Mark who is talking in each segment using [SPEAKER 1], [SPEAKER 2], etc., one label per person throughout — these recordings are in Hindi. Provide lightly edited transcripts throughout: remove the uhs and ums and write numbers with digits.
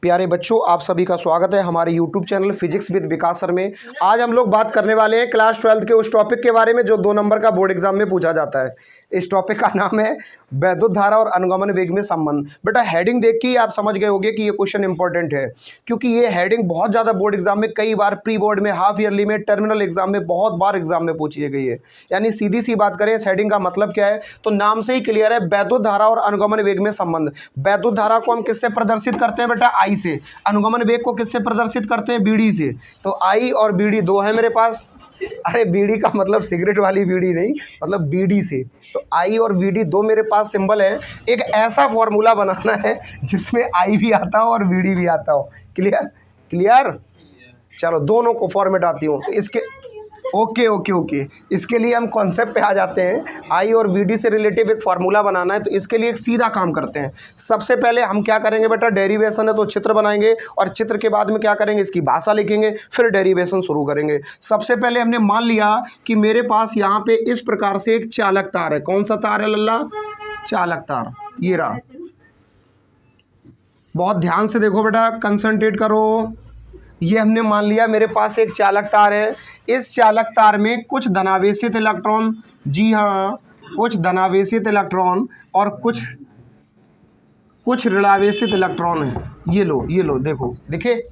[SPEAKER 1] प्यारे बच्चों, आप सभी का स्वागत है हमारे YouTube channel physics with Vikas sir में। आज हम लोग बात करने वाले हैं क्लास 12 के उस टॉपिक के बारे में जो 2 नंबर का बोर्ड एग्जाम में पूछा जाता है। इस टॉपिक का नाम है वैद्युत धारा और अनुगमन वेग में संबंध। बेटा हेडिंग देख के ही आप समझ गए होंगे कि ये क्वेश्चन इंपॉर्टेंट है, क्योंकि ये हेडिंग बहुत ज़्यादा बोर्ड एग्जाम में, कई बार प्री बोर्ड में, हाफ ईयरली में, टर्मिनल एग्जाम में, बहुत बार एग्जाम में पूछी गई है। यानी सीधी सी बात करें, इस हेडिंग का मतलब क्या है तो नाम से ही क्लियर है, वैद्युत धारा और अनुगमन वेग में संबंध। वैद्युत धारा को हम किससे प्रदर्शित करते हैं बेटा? आई से। अनुगमन वेग को किससे प्रदर्शित करते हैं? बीडी से। तो आई और बीडी दो है मेरे पास। अरे बीडी का मतलब सिगरेट वाली बीडी नहीं, मतलब बीडी से। तो आई और बीडी दो मेरे पास सिंबल है। एक ऐसा फॉर्मूला बनाना है जिसमें आई भी आता हो और बीडी भी आता हो। क्लियर? क्लियर? चलो दोनों को फॉर्मेट आती हूँ तो इसके ओके इसके लिए हम कॉन्सेप्ट पे आ जाते हैं। आई और वीडी से रिलेटिव एक फार्मूला बनाना है, तो इसके लिए एक सीधा काम करते हैं। सबसे पहले हम क्या करेंगे बेटा? डेरिवेशन है तो चित्र बनाएंगे, और चित्र के बाद में क्या करेंगे? इसकी भाषा लिखेंगे, फिर डेरिवेशन शुरू करेंगे। सबसे पहले हमने मान लिया कि मेरे पास यहाँ पे इस प्रकार से एक चालक तार है। कौन सा तार है लल्ला? चालक तार। ये रहा। बहुत ध्यान से देखो बेटा, कंसंट्रेट करो। ये हमने मान लिया मेरे पास एक चालक तार है। इस चालक तार में कुछ धनावेशित इलेक्ट्रॉन, जी हाँ, कुछ धनावेशित इलेक्ट्रॉन और कुछ ऋणावेशित इलेक्ट्रॉन है। ये लो देखो, लिखे।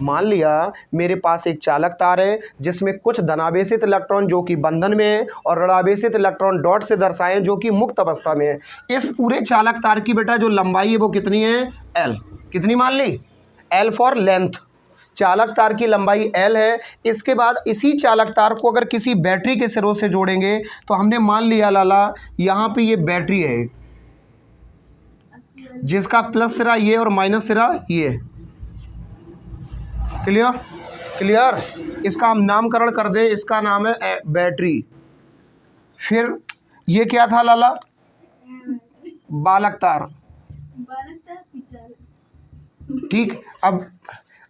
[SPEAKER 1] मान लिया मेरे पास एक चालक तार है जिसमें कुछ धनावेशित इलेक्ट्रॉन जो कि बंधन में है और ऋणावेशित इलेक्ट्रॉन डॉट से दर्शाए जो कि मुक्त अवस्था में है। इस पूरे चालक तार की बेटा जो लंबाई है वो कितनी है? एल। कितनी मान ली? L for length. चालक तार की लंबाई एल है। इसके बाद इसी चालक तार को अगर किसी बैटरी के सिरों से जोड़ेंगे तो हमने मान लिया लाला यहाँ पे ये बैटरी है जिसका प्लस सिरा ये और माइनस सिरा ये। क्लियर? क्लियर? इसका हम नामकरण कर दें, इसका नाम है बैटरी। फिर ये क्या था लाला? बालक तार। ठीक।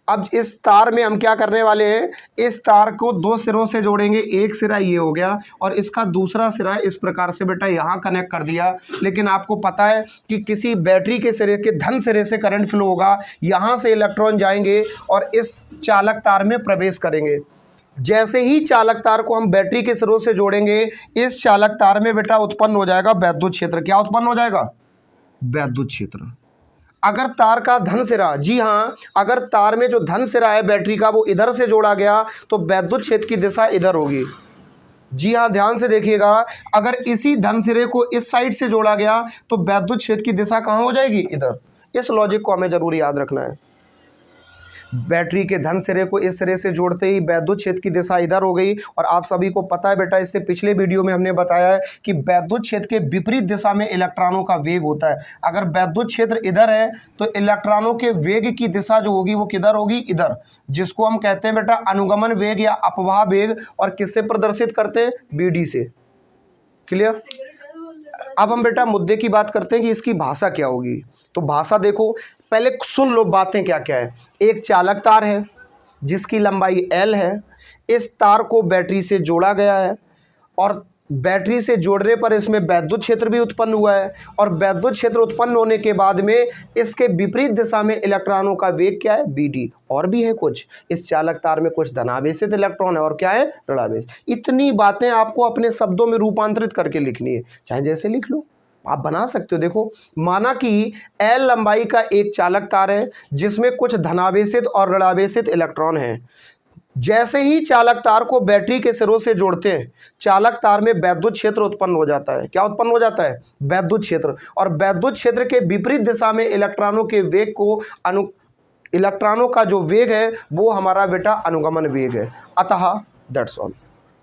[SPEAKER 1] अब इस तार में हम क्या करने वाले हैं? इस तार को दो सिरों से जोड़ेंगे। एक सिरा ये हो गया और इसका दूसरा सिरा इस प्रकार से बेटा यहाँ कनेक्ट कर दिया। लेकिन आपको पता है कि किसी बैटरी के सिरे के धन सिरे से करंट फ्लो होगा, यहाँ से इलेक्ट्रॉन जाएंगे और इस चालक तार में प्रवेश करेंगे। जैसे ही चालक तार को हम बैटरी के सिरों से जोड़ेंगे, इस चालक तार में बेटा उत्पन्न हो जाएगा वैद्युत क्षेत्र। क्या उत्पन्न हो जाएगा? वैद्युत क्षेत्र। अगर तार का धन सिरा, जी हाँ, अगर तार में जो धन सिरा है बैटरी का वो इधर से जोड़ा गया तो वैद्युत क्षेत्र की दिशा इधर होगी। जी हाँ, ध्यान से देखिएगा। अगर इसी धन सिरे को इस साइड से जोड़ा गया तो वैद्युत क्षेत्र की दिशा कहाँ हो जाएगी? इधर। इस लॉजिक को हमें जरूर याद रखना है। बैटरी के धन सिरे को इस सिरे से जोड़ते ही वैद्युत क्षेत्र की दिशा इधर हो गई। और आप सभी को पता है बेटा, इससे पिछले वीडियो में हमने बताया है कि वैद्युत क्षेत्र के विपरीत दिशा में इलेक्ट्रॉनों का वेग होता है। अगर वैद्युत क्षेत्र इधर है तो इलेक्ट्रॉनों के वेग की दिशा जो होगी वो किधर होगी? इधर, जिसको हम कहते हैं बेटा अनुगमन वेग या अपवाह वेग। और किससे प्रदर्शित करते हैं? बीडी से। क्लियर? अब हम बेटा मुद्दे की बात करते हैं कि इसकी भाषा क्या होगी। तो भाषा देखो, पहले सुन लो बातें क्या क्या है। एक चालक तार है जिसकी लंबाई एल है। इस तार को बैटरी से जोड़ा गया है और बैटरी से जोड़ने पर इसमें वैद्युत क्षेत्र भी उत्पन्न हुआ है। और वैद्युत क्षेत्र उत्पन्न होने के बाद में इसके विपरीत दिशा में इलेक्ट्रॉनों का वेग क्या है? बीडी। और भी है कुछ, इस चालक तार में कुछ धनावेशित इलेक्ट्रॉन है और क्या है? ऋणावेश। इतनी बातें आपको अपने शब्दों में रूपांतरित करके लिखनी है, चाहे जैसे लिख लो, आप बना सकते हो। देखो, माना कि एल लंबाई का एक चालक तार है जिसमें कुछ धनावेशित और ऋणावेशित इलेक्ट्रॉन हैं। जैसे ही चालक तार को बैटरी के सिरों से जोड़ते हैं, चालक तार में वैद्युत क्षेत्र उत्पन्न हो जाता है। क्या उत्पन्न हो जाता है? वैद्युत क्षेत्र। और वैद्युत क्षेत्र के विपरीत दिशा में इलेक्ट्रॉनों के वेग को इलेक्ट्रॉनों का जो वेग है वो हमारा बेटा अनुगमन वेग है। अतः दैट्स ऑल।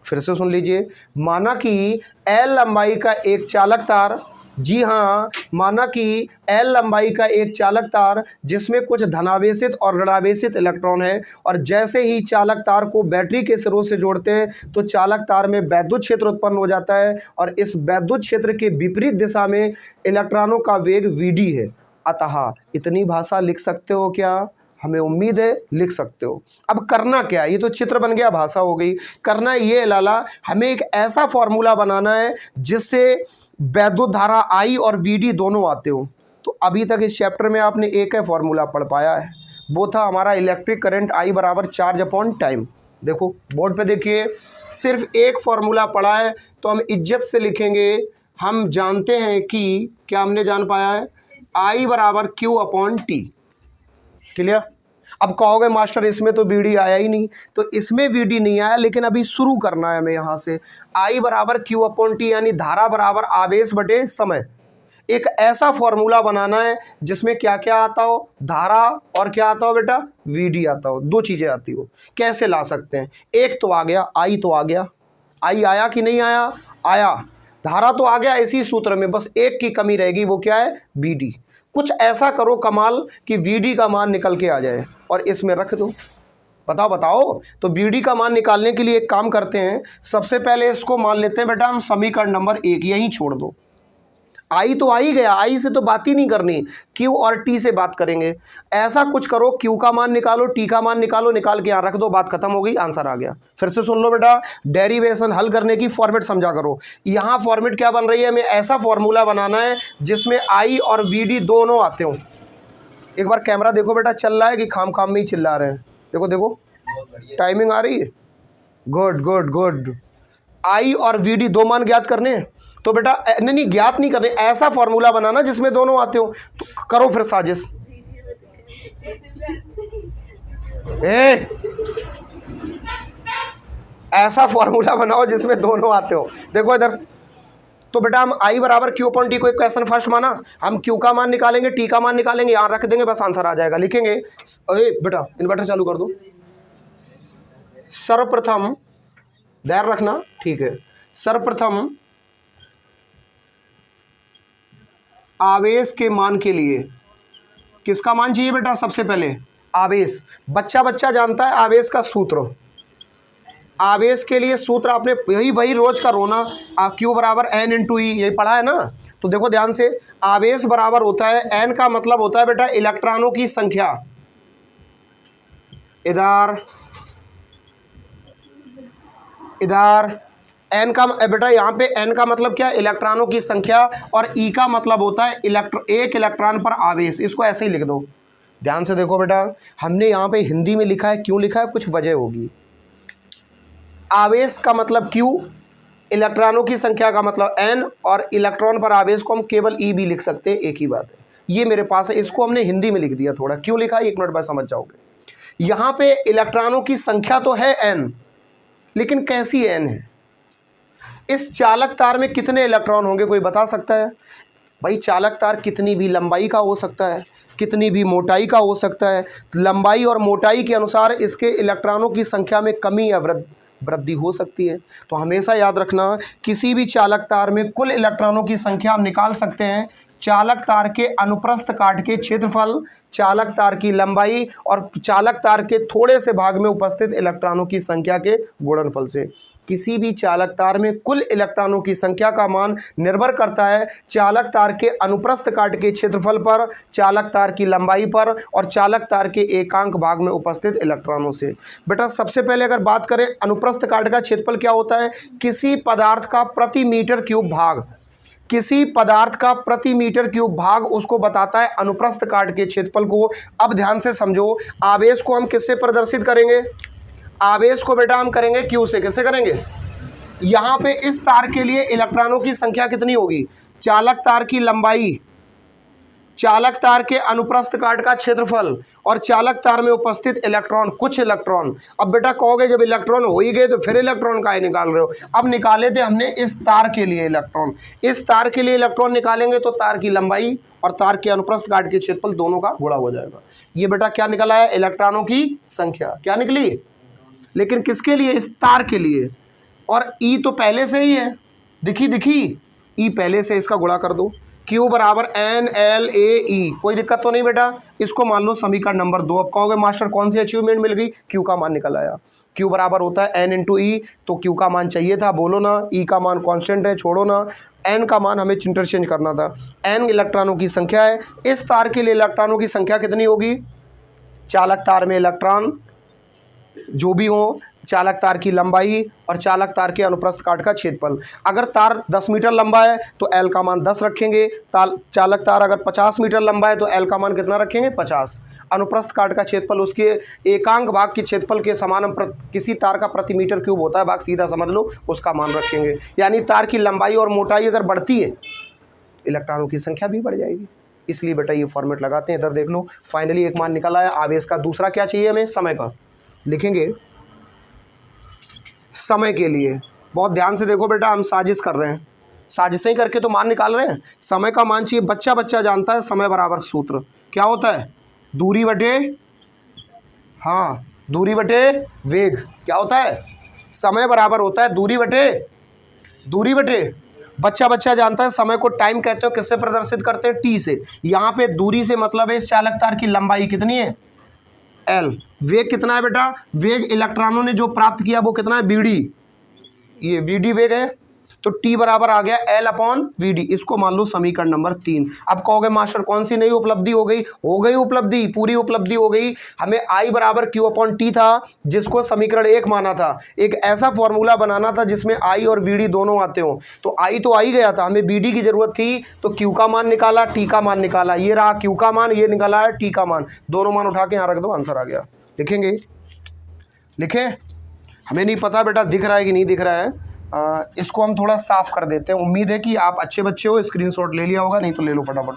[SPEAKER 1] फिर से सुन लीजिए। माना कि एल लंबाई का एक चालक तार, जी हाँ, माना कि एल लंबाई का एक चालक तार जिसमें कुछ धनावेशित और ऋणावेशित इलेक्ट्रॉन है। और जैसे ही चालक तार को बैटरी के सिरों से जोड़ते हैं तो चालक तार में वैद्युत क्षेत्र उत्पन्न हो जाता है और इस वैद्युत क्षेत्र के विपरीत दिशा में इलेक्ट्रॉनों का वेग वीडी है। अतः इतनी भाषा लिख सकते हो क्या? हमें उम्मीद है लिख सकते हो। अब करना क्या है? ये तो चित्र बन गया, भाषा हो गई। करना ये लाला, हमें एक ऐसा फॉर्मूला बनाना है जिससे वैद्युत धारा आई और वीडी दोनों आते हो। तो अभी तक इस चैप्टर में आपने एक है फॉर्मूला पढ़ पाया है, वो था हमारा इलेक्ट्रिक करंट I बराबर चार्ज अपॉन टाइम। देखो बोर्ड पे देखिए, सिर्फ एक फॉर्मूला पड़ा है तो हम इज्जत से लिखेंगे। हम जानते हैं कि क्या हमने जान पाया है, I बराबर Q अपॉन टी। क्लियर। अब कहोगे मास्टर इसमें तो VD आया ही नहीं, तो इसमें VD नहीं आया, लेकिन अभी शुरू करना है हमें यहाँ से। I बराबर Q अपॉन टी यानी धारा बराबर आवेश बटे समय। एक ऐसा फॉर्मूला बनाना है जिसमें क्या क्या आता हो, धारा और क्या आता हो बेटा, VD आता हो, दो चीज़ें आती हो। कैसे ला सकते हैं, एक तो आ गया I, तो आ गया I, आया कि नहीं आया, आया। धारा तो आ गया इसी सूत्र में, बस एक की कमी रहेगी, वो क्या है, VD। कुछ ऐसा करो कमाल कि VD का मान निकल के आ जाए और इसमें रख दो। बताओ बताओ। तो VD का मान निकालने के लिए एक काम करते हैं, सबसे पहले इसको मान लेते हैं बेटा हम समीकरण नंबर 1, यहीं छोड़ दो। I तो आ ही गया, I से तो बात ही नहीं करनी, Q और T से बात करेंगे। ऐसा कुछ करो, Q का मान निकालो, T का मान निकालो, निकाल के यहाँ रख दो, बात खत्म हो गई, आंसर आ गया। फिर से सुन लो बेटा, डेरिवेशन हल करने की फॉर्मेट समझा करो। यहाँ फॉर्मेट क्या बन रही है, हमें ऐसा फॉर्मूला बनाना है जिसमें I और VD दोनों आते हो। एक बार कैमरा देखो बेटा, चल रहा है कि खाम खाम में ही चिल्ला रहे हैं, देखो देखो टाइमिंग आ रही है, गुड गुड गुड। I और VD दो मान ज्ञात करने हैं, तो बेटा नहीं ज्ञात नहीं करने, ऐसा फॉर्मूला बनाना जिसमें दोनों आते हो। तो करो फिर साजिश। ऐसा फॉर्मूला बनाओ जिसमें दोनों आते हो। देखो इधर, तो बेटा हम I बराबर Q अपॉन टी को एक क्वेश्चन फर्स्ट माना, हम Q का मान निकालेंगे, T का मान निकालेंगे, यहाँ रख देंगे, बस आंसर आ जाएगा। लिखेंगे, बेटा इन्वर्टर चालू कर दो। सर्वप्रथम ध्यान रखना, ठीक है, सर्वप्रथम आवेश के मान के लिए किसका मान चाहिए बेटा, सबसे पहले आवेश। बच्चा बच्चा जानता है आवेश का सूत्र। आवेश के लिए सूत्र आपने वही रोज का रोना, Q बराबर N इंटू ई, यही पढ़ा है ना। तो देखो ध्यान से, आवेश बराबर होता है, N का मतलब होता है बेटा इलेक्ट्रॉनों की संख्या। इधर N का बेटा, यहाँ पे N का मतलब क्या, इलेक्ट्रॉनों की संख्या, और E का मतलब होता है एक इलेक्ट्रॉन पर आवेश। इसको ऐसे ही लिख दो। ध्यान से देखो बेटा, हमने यहाँ पे हिंदी में लिखा है, क्यों लिखा है, कुछ वजह होगी। आवेश का मतलब Q, इलेक्ट्रॉनों की संख्या का मतलब N, और इलेक्ट्रॉन पर आवेश को हम केवल E भी लिख सकते हैं, एक ही बात है। ये मेरे पास है, इसको हमने हिंदी में लिख दिया थोड़ा, क्यों लिखा है 1 मिनट बाद समझ जाओगे। यहाँ पे इलेक्ट्रॉनों की संख्या तो है N, लेकिन कैसी N है। इस चालक तार में कितने इलेक्ट्रॉन होंगे, कोई बता सकता है भाई। चालक तार कितनी भी लंबाई का हो सकता है, कितनी भी मोटाई का हो सकता है। लंबाई और मोटाई के अनुसार इसके इलेक्ट्रॉनों की संख्या में कमी या वृद्धि हो सकती है। तो हमेशा याद रखना, किसी भी चालक तार में कुल इलेक्ट्रॉनों की संख्या हम निकाल सकते हैं चालक तार के अनुप्रस्थ काट के क्षेत्रफल, चालक तार की लंबाई और चालक तार के थोड़े से भाग में उपस्थित इलेक्ट्रॉनों की संख्या के गुणनफल से। किसी भी चालक तार में कुल इलेक्ट्रॉनों की संख्या का मान निर्भर करता है चालक तार के अनुप्रस्थ काट के क्षेत्रफल पर, चालक तार की लंबाई पर और चालक तार के एकांक भाग में उपस्थित इलेक्ट्रॉनों से। बेटा सबसे पहले अगर बात करें अनुप्रस्थ काट का क्षेत्रफल क्या होता है, किसी पदार्थ का प्रति मीटर क्यूब भाग, किसी पदार्थ का प्रति मीटर क्यूब भाग उसको बताता है अनुप्रस्थ काट के क्षेत्रफल को। अब ध्यान से समझो, आवेश को हम किससे प्रदर्शित करेंगे, आवेश को बेटा हम करेंगे Q से। किससे करेंगे, यहाँ पे इस तार के लिए इलेक्ट्रॉनों की संख्या कितनी होगी, चालक तार की लंबाई, चालक तार के अनुप्रस्थ काट का क्षेत्रफल और चालक तार में उपस्थित इलेक्ट्रॉन, कुछ इलेक्ट्रॉन। अब बेटा कहोगे जब इलेक्ट्रॉन हो ही गए तो फिर इलेक्ट्रॉन काहे निकाल रहे हो। अब निकाले थे हमने इस तार के लिए इलेक्ट्रॉन, इस तार के लिए इलेक्ट्रॉन निकालेंगे तो तार की लंबाई और तार के अनुप्रस्थ काट के क्षेत्रफल दोनों का गुणा हो जाएगा। ये बेटा क्या निकला है, इलेक्ट्रॉनों की संख्या क्या निकली, लेकिन किसके लिए, इस तार के लिए। और E तो पहले से ही है, दिखी E पहले से, इसका गुणा कर दो, Q बराबर NLAE। कोई दिक्कत तो नहीं बेटा, इसको मान लो समीकरण नंबर 2। अब कहोगे मास्टर कौन सी अचीवमेंट मिल गई, Q का मान निकल आया। Q बराबर होता है N इंटू E, तो Q का मान चाहिए था, बोलो ना। E का मान कांस्टेंट है, छोड़ो ना। N का मान हमें इंटरचेंज करना था। N इलेक्ट्रॉनों की संख्या है, इस तार के लिए इलेक्ट्रॉनों की संख्या कितनी होगी, चालक तार में इलेक्ट्रॉन, जो भी हो, चालक तार की लंबाई और चालक तार के अनुप्रस्थ काट का क्षेत्रफल। अगर तार 10 मीटर लंबा है तो एल का मान 10 रखेंगे। चालक तार अगर 50 मीटर लंबा है तो एल का मान कितना रखेंगे? 50। अनुप्रस्थ काट का क्षेत्रफल उसके एकांक भाग के क्षेत्रफल के समान किसी तार का प्रति मीटर क्यूब होता है भाग, सीधा समझ लो, उसका मान रखेंगे। यानी तार की लंबाई और मोटाई अगर बढ़ती है, इलेक्ट्रॉनों की संख्या भी बढ़ जाएगी। इसलिए बेटा ये फॉर्मेट लगाते हैं। इधर देख लो, फाइनली एक मान निकल आया आवेश का। दूसरा क्या चाहिए हमें? समय का। लिखेंगे समय के लिए। बहुत ध्यान से देखो बेटा, हम साजिश कर रहे हैं, साजिशें करके तो मान निकाल रहे हैं। समय का मान चाहिए। बच्चा बच्चा जानता है समय बराबर सूत्र क्या होता है? दूरी बटे, हाँ, दूरी बटे वेग। क्या होता है? समय बराबर होता है दूरी बटे बच्चा बच्चा जानता है। समय को टाइम कहते हो, किससे प्रदर्शित करते हैं? टी से। यहाँ पे दूरी से मतलब है इस चालक तार की लंबाई कितनी है? एल। वेग कितना है बेटा? वेग इलेक्ट्रॉनों ने जो प्राप्त किया वो कितना है? वीडी। ये वीडी वेग है, तो टी बराबर आ गया एल अपॉन वीडी। इसको मान लो समीकरण नंबर 3। अब कहोगे मास्टर कौन सी नई उपलब्धि हो गई? हो गई उपलब्धि, पूरी उपलब्धि हो गई। हमें आई बराबर क्यू अपॉन टी था, जिसको समीकरण 1 माना था। एक ऐसा फॉर्मूला बनाना था जिसमें आई और वीडी दोनों आते हो। तो आई तो आई गया था, हमें वीडी की जरूरत थी, तो क्यू का मान निकाला, टी का मान निकाला। ये रहा क्यू का मान, ये निकाला है टी का मान। दोनों मान उठा के यहाँ रख दो, आंसर आ गया। लिखेंगे, लिखे? हमें नहीं पता बेटा दिख रहा है कि नहीं दिख रहा है। इसको हम थोड़ा साफ कर देते हैं। उम्मीद है कि आप अच्छे बच्चे हो, स्क्रीनशॉट ले लिया होगा, नहीं तो ले लो फटाफट।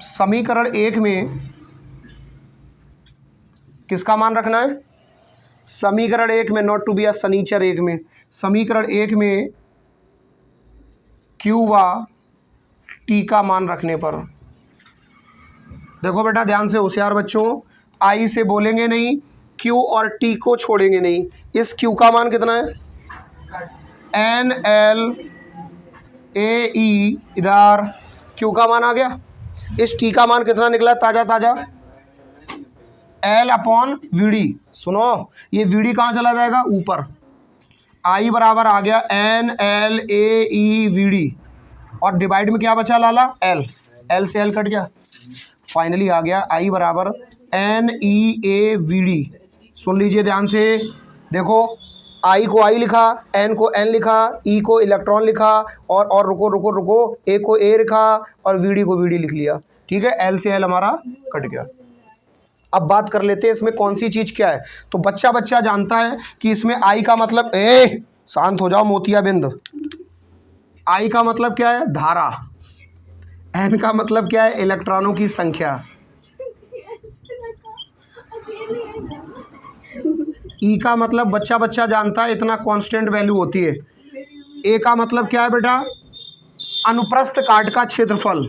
[SPEAKER 1] समीकरण 1 में किसका मान रखना है? समीकरण 1 में, नॉट टू बी अ सनीचर 1 में, समीकरण 1 में क्यू व टी का मान रखने पर, देखो बेटा ध्यान से होशियार बच्चों, आई से बोलेंगे नहीं, क्यू और टी को छोड़ेंगे नहीं। इस क्यू का मान कितना है? एन एल ए ई, इधर क्यू का मान आ गया। इस टी का मान कितना निकला ताजा ताजा? एल अपॉन वीडी। सुनो, ये वीडी कहाँ चला जाएगा? ऊपर। आई बराबर आ गया N L A E V D, और डिवाइड में क्या बचा लाला? एल। एल से एल कट गया। फाइनली आ गया आई बराबर N E A V D. सुन लीजिए ध्यान से, देखो आई को आई लिखा, एन को एन लिखा, ई को इलेक्ट्रॉन लिखा, और रुको ए को ए लिखा, और वी डी को वी डी लिख लिया। ठीक है, एल से एल हमारा कट गया। अब बात कर लेते हैं इसमें कौन सी चीज़ क्या है। तो बच्चा बच्चा जानता है कि इसमें आई का मतलब, शांत हो जाओ मोतियाबिंद। आई का मतलब क्या है? धारा। एन का मतलब क्या है? इलेक्ट्रॉनों की संख्या। ई का मतलब बच्चा बच्चा जानता है इतना कांस्टेंट वैल्यू होती है। ए का मतलब क्या है बेटा? अनुप्रस्थ काट का क्षेत्रफल।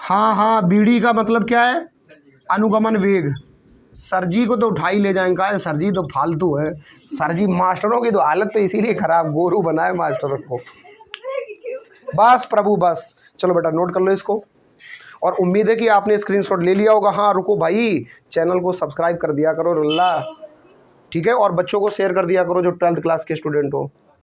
[SPEAKER 1] हाँ, बीडी का मतलब क्या है? अनुगमन वेग। सर जी को तो उठा ही ले जाएंगे, सर जी तो फालतू है। सर जी मास्टरों की तो हालत तो इसीलिए खराब, गोरू बनाए मास्टरों को। बस प्रभु बस। चलो बेटा नोट कर लो इसको, और उम्मीद है कि आपने स्क्रीनशॉट ले लिया होगा। हाँ रुको भाई, चैनल को सब्सक्राइब कर दिया करो रल्ला, ठीक है, और बच्चों को शेयर कर दिया करो जो 12th क्लास के स्टूडेंट हो।